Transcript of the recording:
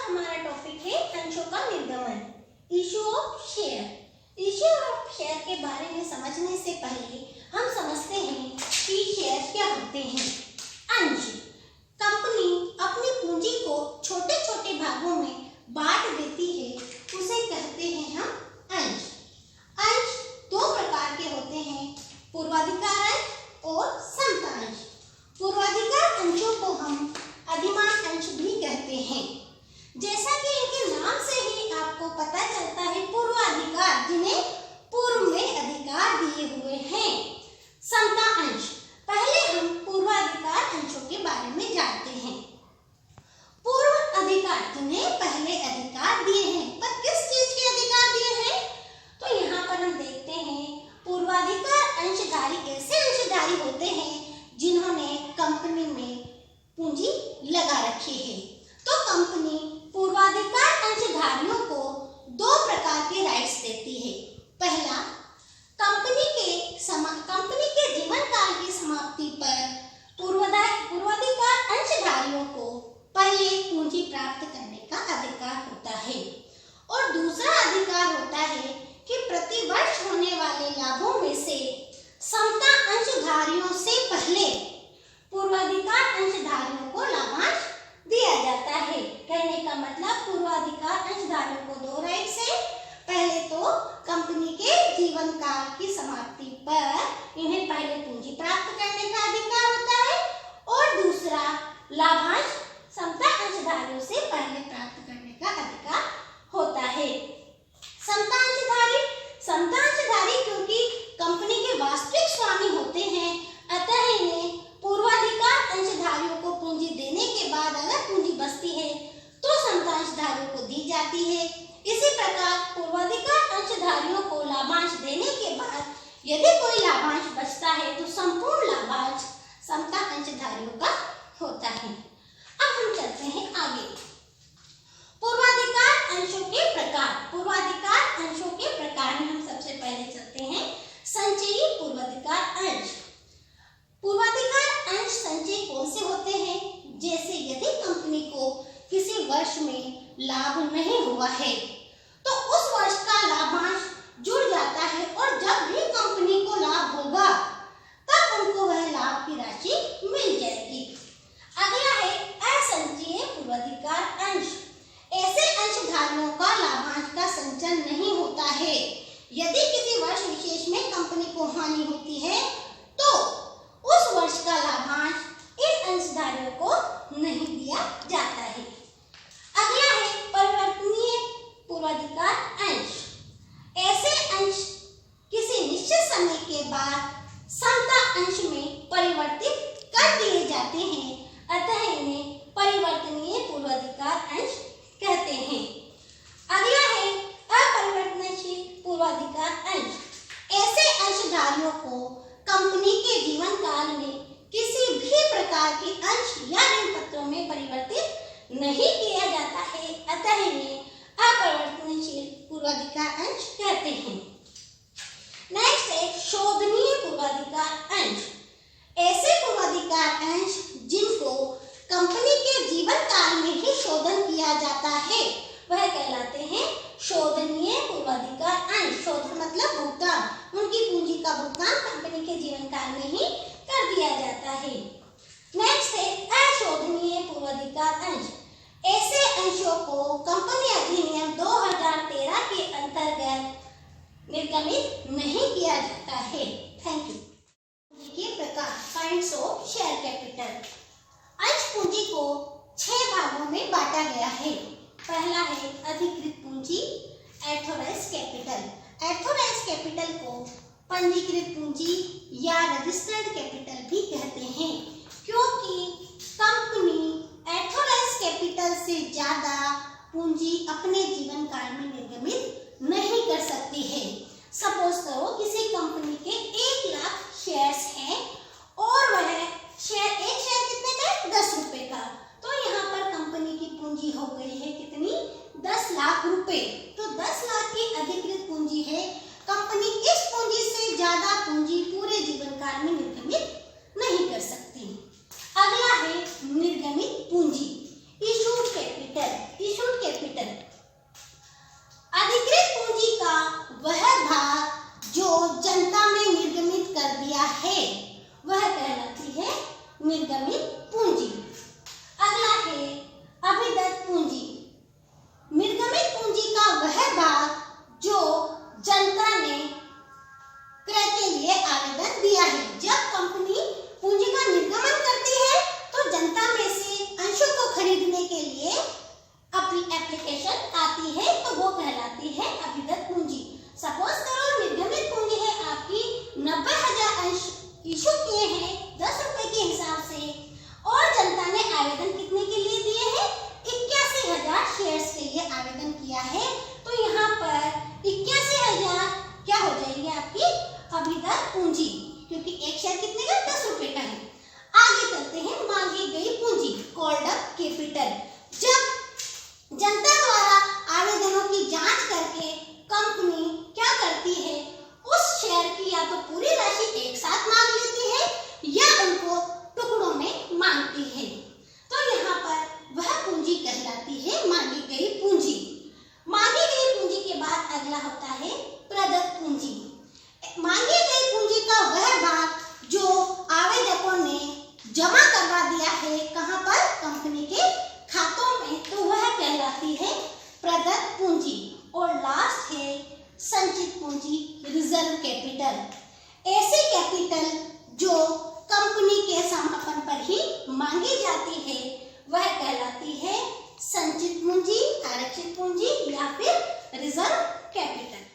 हमारा टॉपिक है अंशों का निर्गमन, issue of share. Issue of share के बारे में समझने से पहले हम समझते हैं कि शेयर क्या होते हैं। अंश, कंपनी अपनी पूंजी को छोटे छोटे भागों में बांट देती है, उसे कहते हैं हम अंश। अंश दो प्रकार के होते हैं, पूर्वाधिकार अंश और समता अंश। पूर्वाधिकार अंशों को हम अधिमान अंश भी कहते हैं। जैसा कि इनके नाम से ही आपको पता चलता है, पूर्वाधिकार जिन्हें पूर्व में अधिकार दिए हुए हैं। समता अंश, पहले हम पूर्वाधिकार अंशों के बारे में जानते हैं। पूर्व अधिकार जिन्हें पहले अधिकार दिए हैं, पर किस चीज के अधिकार दिए हैं? तो यहाँ पर हम देखते हैं पूर्वाधिकार अंशधारी ऐसे अंशधारी होते हैं जिन्होंने कंपनी में पूंजी लगा रखी है। तो कंपनी पूर्वाधिकार अंशधारियों को दो प्रकार के राइट्स देती है। पहला, कंपनी के जीवन काल की समाप्ति पर पूर्वाधिकार अंशधारियों को पहले पूंजी प्राप्त करने का अधिकार होता है, और दूसरा अधिकार होता है कि प्रतिवर्ष होने वाले लाभों में से समता अंशधारियों से पहले पूर्वाधिकार अंशधारियों को लाभांश दिया जाता है। कहने का मतलब पूर्वाधिकार अंशधारियों को दो राइट्स है। पहले तो कंपनी के जीवन काल की समाप्ति पर इन्हें पहले पूंजी प्राप्त करने का अधिकार होता है, और दूसरा लाभांश समता अंशधारियों से पहले प्राप्त करने का अधिकार होता है। समता अंशधारी क्योंकि कंपनी के वास्तविक स्वामी होते हैं, अतः इन्हें पूर्वाधिकार अंशधारियों को पूंजी देने के बाद अगर पूंजी बचती है तो समता अंशधारियों को दी जाती है। इसी प्रकार पूर्वाधिकार अंशधारियों को लाभांश देने के बाद यदि कोई लाभांश बचता है तो संपूर्ण लाभांश समता अंशधारियों का होता है। अब हम चलते हैं आगे। पूर्वाधिकार अंशों के प्रकार। पूर्वाधिकार अंशों के प्रकार में हम सबसे पहले चलते हैं संचयी पूर्वाधिकार अंश। पूर्वाधिकार अंश संचय कौन से होते हैं? जैसे यदि कंपनी को किसी वर्ष में लाभ नहीं हुआ है तो उस वर्ष का लाभांश जुड़ जाता है, और जब भी कंपनी को लाभ होगा तब उनको वह लाभ की राशि मिल जाएगी। अगला है असंचयी पूर्वाधिकार अंश। ऐसे अंशधारियों का लाभांश का संचयन नहीं होता है। यदि किसी वर्ष विशेष में कंपनी को हानि होती है तो उस वर्ष का लाभांश इन अंशधारियों को नहीं दिया जाता है। अगला है परिवर्तनीय पूर्वाधिकार अंश। ऐसे अंश किसी निश्चित समय के बाद समता अंश में परिवर्तित कर दिए जाते हैं, अतः इन्हें परिवर्तनीय पूर्वाधिकार अंश कहते हैं। अगला है अपरिवर्तनशील पूर्वाधिकार अंश। ऐसे अंशधारियों को कंपनी के जीवन काल में किसी भी प्रकार के अंश या ऋण पत्रों में परिवर्तित नहीं किया जाता है, अतः इन्हें अपरिवर्तनशील पूर्वाधिकार अंश कहते हैं। नेक्स्ट है शोधनीय पूर्वाधिकार अंश। ऐसे पूर्वाधिकार अंश जिनको कंपनी के जीवन काल में ही शोधन किया जाता है वह कहलाते हैं शोधनीय पूर्वाधिकार अंश। शोधन मतलब भुगतान, उनकी पूंजी का भुगतान कंपनी के जीवन काल में ही कर दिया जाता है। नेक्स्ट है अशोधनीय पूर्वाधिकार अंश। ऐसे अंशों को कंपनी अधिनियम 2013 के अंतर्गत निर्गमित नहीं किया जाता है। Thank you. पूंजी के प्रकार, काइंड्स ऑफ शेयर कैपिटल। अंश पूंजी को 6 भागों में बांटा गया है। पहला है अधिकृत पूंजी, ऑथोराइज्ड कैपिटल। ऑथोराइज्ड कैपिटल को पंजीकृत पूंजी या रजिस्टर्ड कैपिटल भी कहते हैं, क्योंकि कंपनी ऑथोराइज्ड कैपिटल से ज्यादा पूंजी अपने जीवन काल में निर्गमित नहीं कर सकती है। सपोज करो किसी कंपनी के 1 लाख शेयर्स हैं और वह शेयर, एक शेयर कितने का है? 10 रुपए का। तो यहाँ पर कंपनी की पूंजी हो गई है कितनी? 10 लाख रुपए। तो 10 लाख की अधिकृत पूंजी है। कंपनी इस पूंजी से ज्यादा पूंजी पूरे जीवन काल में निर्गमित नहीं कर सकती। अगला है निर्गमित पूंजी, इशूड कैपिटल। इशूड किया है तो यहाँ पर 81,000 क्या हो जाएगी आपकी अभिधर पूंजी, क्योंकि एक शेयर कितने का 10 रुपए का है। आगे चलते हैं, मांगी गई पूंजी कॉल्ड अप कैपिटल। जब जनता द्वारा आवेदनों की जांच करके कंपनी क्या करती है, उस शेयर की या तो पूरी राशि एक साथ मांग लेती है या उनको टुकड़ों में मांगती है, तो यहाँ पर वह पूंजी कहलाती है मांगी गई पूंजी। मांगी गई पूंजी के बाद अगला होता है प्रदत्त पूंजी। मांगी गई पूंजी का वह भाग जो आवेदकों ने जमा करवा दिया है कहाँ पर, कंपनी के खातों में, तो वह कहलाती है प्रदत्त पूंजी। और लास्ट है संचित पूंजी, रिजर्व कैपिटल। ऐसी कैपिटल जो कंपनी के समापन पर ही मांगी जाती है वह कहलाती है संचित पूंजी, आरक्षित पूंजी या फिर रिजर्व कैपिटल।